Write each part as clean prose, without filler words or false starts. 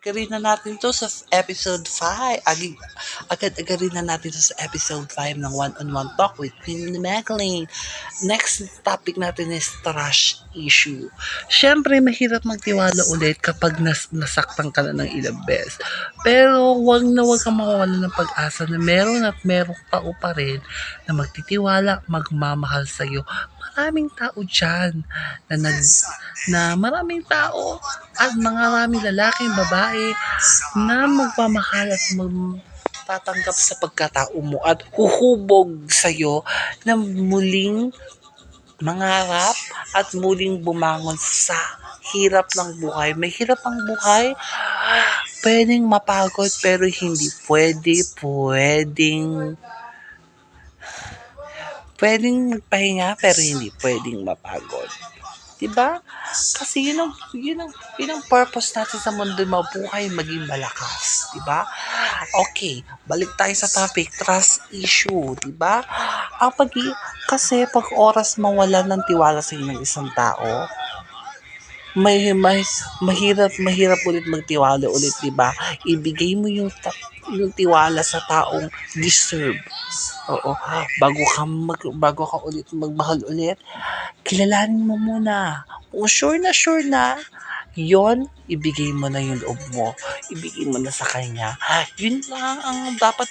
agad-agarin na natin to sa episode 5. Agad-agarin na natin to sa episode 5 ng One-on-One Talk with Queen Madeline. Next topic natin is trust issue. Siyempre, mahirap magtiwala ulit kapag nasaktan ka na ng ilang beses. Pero wag kang mawawala ng pag-asa na meron tao pa rin na magtitiwala, magmamahal sa'yo. Maraming tao dyan na maraming tao at maraming lalaking babae na magmamahal at tatanggap sa pagkatao mo at huhubog sa'yo na muling mangarap at muling bumangon sa hirap ng buhay. May hirap ang buhay, pwedeng mapagod pero hindi pwedeng magpahinga pero hindi pwedeng mapagod. Diba? Kasi yun ang purpose natin sa mundo, mabuhay, maging malakas. Diba? Okay, balik tayo sa topic, trust issue. Diba? Kasi pag oras mawala ng tiwala sa ng isang tao, mahirap ulit magtiwala ulit, diba? Ibigay mo yung tiwala sa taong deserve. Oo, bago ka ulit magmahal ulit, kilalanin mo muna. Kung sure na, yon, ibigay mo na yung loob mo. Ibigay mo na sa kanya. Yun lang ang dapat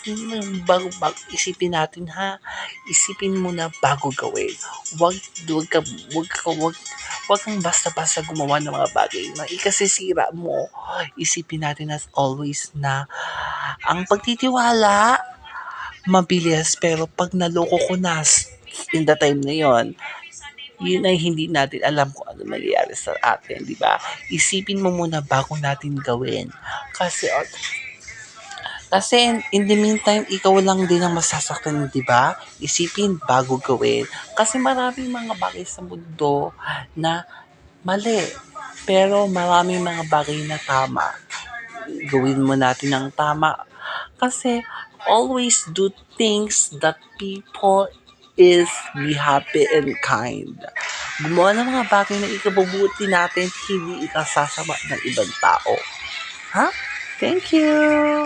bago isipin natin, ha. Isipin mo na bago gawin. Wag kang basta-basta gumawa ng mga bagay na ikasisira mo. Isipin natin as always na ang pagtitiwala mabilis, pero pag naloko ko na in the time na yon, yun ay hindi natin alam kung ano mangyayari sa atin, di ba? Isipin mo muna bago natin gawin. Kasi in the meantime, ikaw lang din ang masasaktan, di ba? Isipin bago gawin. Kasi maraming mga bagay sa mundo na mali, pero maraming mga bagay na tama. Gawin mo natin ang tama. Kasi always do things that people is be happy and kind. Gumawa ng mga bagay na ikabubuti natin, hindi ikasasama ng ibang tao. Ha? Thank you!